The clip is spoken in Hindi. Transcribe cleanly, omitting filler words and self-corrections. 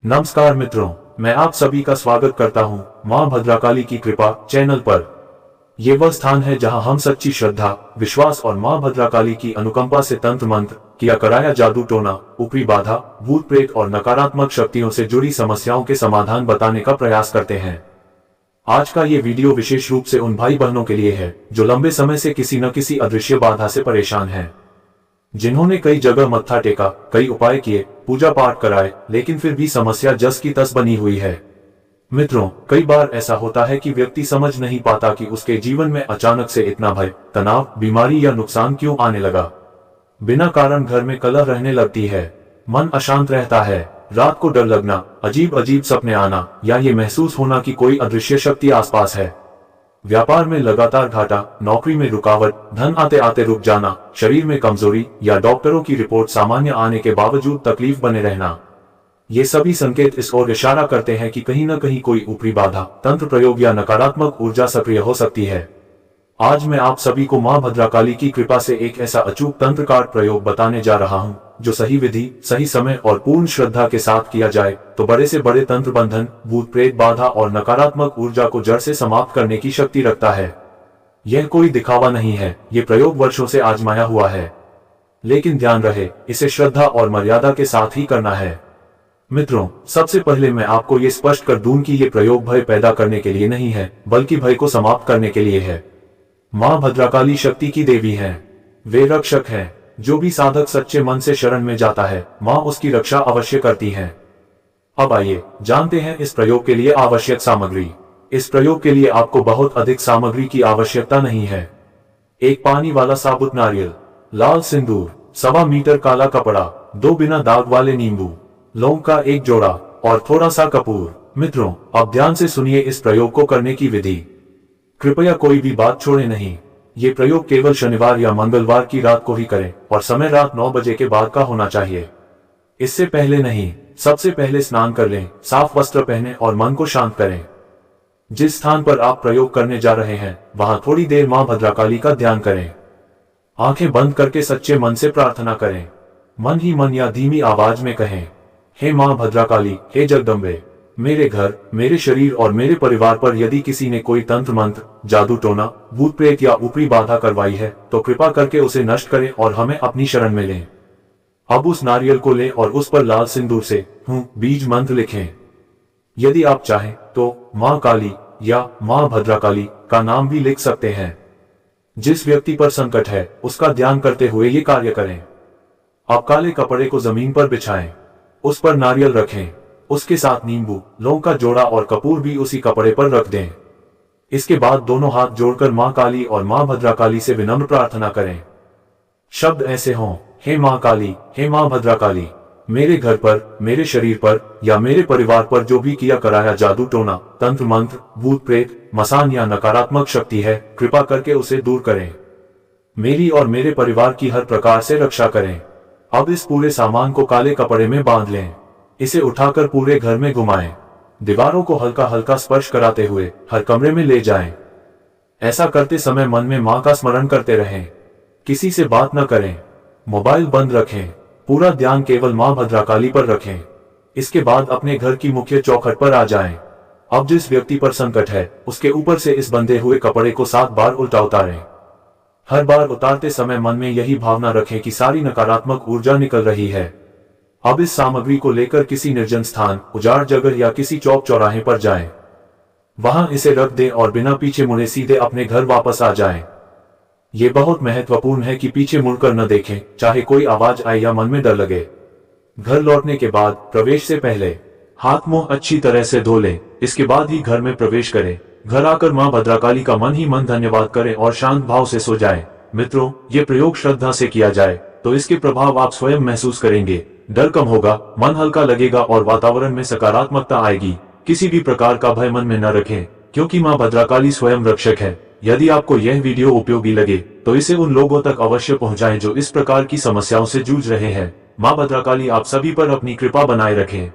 नमस्कार मित्रों, मैं आप सभी का स्वागत करता हूं मां भद्रकाली की कृपा चैनल पर। ये वह स्थान है जहां हम सच्ची श्रद्धा, विश्वास और मां भद्रकाली की अनुकंपा से तंत्र मंत्र, किया कराया जादू टोना, ऊपरी बाधा, भूत प्रेत और नकारात्मक शक्तियों से जुड़ी समस्याओं के समाधान बताने का प्रयास करते हैं। आज का ये वीडियो विशेष रूप से उन भाई बहनों के लिए है जो लंबे समय से किसी न किसी अदृश्य बाधा से परेशान हैं, जिन्होंने कई जगह मत्था टेका, कई उपाय किए, पूजा पाठ कराए, लेकिन फिर भी समस्या जस की तस बनी हुई है। मित्रों, कई बार ऐसा होता है कि व्यक्ति समझ नहीं पाता कि उसके जीवन में अचानक से इतना भय, तनाव, बीमारी या नुकसान क्यों आने लगा। बिना कारण घर में कलह रहने लगती है, मन अशांत रहता है, रात को डर लगना, अजीब अजीब सपने आना या ये महसूस होना कि कोई अदृश्य शक्ति आसपास है। व्यापार में लगातार घाटा, नौकरी में रुकावट, धन आते आते रुक जाना, शरीर में कमजोरी या डॉक्टरों की रिपोर्ट सामान्य आने के बावजूद तकलीफ बने रहना, ये सभी संकेत इस ओर इशारा करते हैं कि कहीं न कहीं कोई ऊपरी बाधा, तंत्र प्रयोग या नकारात्मक ऊर्जा सक्रिय हो सकती है। आज मैं आप सभी को मां भद्रकाली की कृपा से एक ऐसा अचूक तंत्र कार्ड प्रयोग बताने जा रहा हूं, जो सही विधि, सही समय और पूर्ण श्रद्धा के साथ किया जाए तो बड़े से बड़े तंत्र बंधन, भूत प्रेत बाधा और नकारात्मक ऊर्जा को जड़ से समाप्त करने की शक्ति रखता है। यह कोई दिखावा नहीं है, ये प्रयोग वर्षों से आजमाया हुआ है, लेकिन ध्यान रहे, इसे श्रद्धा और मर्यादा के साथ ही करना है। मित्रों, सबसे पहले मैं आपको ये स्पष्ट कर दूं कि ये प्रयोग भय पैदा करने के लिए नहीं है, बल्कि भय को समाप्त करने के लिए है। मां भद्रकाली शक्ति की देवी हैं, वे रक्षक हैं। जो भी साधक सच्चे मन से शरण में जाता है, मां उसकी रक्षा अवश्य करती हैं। अब आइए जानते हैं इस प्रयोग के लिए आवश्यक सामग्री। इस प्रयोग के लिए आपको बहुत अधिक सामग्री की आवश्यकता नहीं है। एक पानी वाला साबुत नारियल, लाल सिंदूर, 1.25 मीटर काला कपड़ा, 2 बिना दाग वाले नींबू, लौंग का एक जोड़ा और थोड़ा सा कपूर। मित्रों, अब ध्यान से सुनिए इस प्रयोग को करने की विधि। कृपया कोई भी बात छोड़े नहीं। ये प्रयोग केवल शनिवार या मंगलवार की रात को ही करें और समय रात 9 बजे के बाद का होना चाहिए, इससे पहले नहीं। सबसे पहले स्नान कर लें, साफ वस्त्र पहनें और मन को शांत करें। जिस स्थान पर आप प्रयोग करने जा रहे हैं, वहां थोड़ी देर मां भद्रकाली का ध्यान करें। आंखें बंद करके सच्चे मन से प्रार्थना करें। मन ही मन या धीमी आवाज में कहें, हे मां भद्रकाली, हे जगदम्बे, मेरे घर, मेरे शरीर और मेरे परिवार पर यदि किसी ने कोई तंत्र मंत्र, जादू टोना, भूत प्रेत या ऊपरी बाधा करवाई है तो कृपा करके उसे नष्ट करें और हमें अपनी शरण में लें। अब उस नारियल को लें और उस पर लाल सिंदूर से बीज मंत्र लिखें। यदि आप चाहें तो मां काली या मां भद्रकाली का नाम भी लिख सकते हैं। जिस व्यक्ति पर संकट है उसका ध्यान करते हुए ये कार्य करें। आप काले कपड़े को जमीन पर बिछाएं, उस पर नारियल रखें, उसके साथ नींबू, लौंग का जोड़ा और कपूर भी उसी कपड़े पर रख दें। इसके बाद दोनों हाथ जोड़कर मां काली और मां भद्रकाली से विनम्र प्रार्थना करें। शब्द ऐसे हों, हे मां काली, हे मां भद्रकाली, मेरे घर पर, मेरे शरीर पर या मेरे परिवार पर जो भी किया कराया जादू टोना, तंत्र मंत्र, भूत प्रेत, मसान या नकारात्मक शक्ति है, कृपा करके उसे दूर करें। मेरी और मेरे परिवार की हर प्रकार से रक्षा करें। अब इस पूरे सामान को काले कपड़े में बांध लें। इसे उठाकर पूरे घर में घुमाएं। दीवारों को हल्का हल्का स्पर्श कराते हुए हर कमरे में ले जाएं। ऐसा करते समय मन में मां का स्मरण करते रहें। किसी से बात न करें, मोबाइल बंद रखें, पूरा ध्यान केवल मां भद्रकाली पर रखें। इसके बाद अपने घर की मुख्य चौखट पर आ जाएं। अब जिस व्यक्ति पर संकट है उसके ऊपर से इस बंधे हुए कपड़े को 7 बार उल्टा उतारें। हर बार उतारते समय मन में यही भावना रखें कि सारी नकारात्मक ऊर्जा निकल रही है। अब इस सामग्री को लेकर किसी निर्जन स्थान, उजाड़ जगह या किसी चौक चौराहे पर जाएं। वहां इसे रख दें और बिना पीछे मुड़े सीधे अपने घर वापस आ जाएं। ये बहुत महत्वपूर्ण है कि पीछे मुड़कर न देखें, चाहे कोई आवाज आए या मन में डर लगे। घर लौटने के बाद प्रवेश से पहले हाथ मुंह अच्छी तरह से धो लें। इसके बाद ही घर में प्रवेश करें। घर आकर मां भद्रकाली का मन ही मन धन्यवाद करें और शांत भाव से सो जाएं। मित्रों, ये प्रयोग श्रद्धा से किया जाए तो इसके प्रभाव आप स्वयं महसूस करेंगे। डर कम होगा, मन हल्का लगेगा और वातावरण में सकारात्मकता आएगी। किसी भी प्रकार का भय मन में न रखें, क्योंकि मां भद्रकाली स्वयं रक्षक है। यदि आपको यह वीडियो उपयोगी लगे तो इसे उन लोगों तक अवश्य पहुंचाएं जो इस प्रकार की समस्याओं से जूझ रहे हैं। मां भद्रकाली आप सभी पर अपनी कृपा बनाए रखें।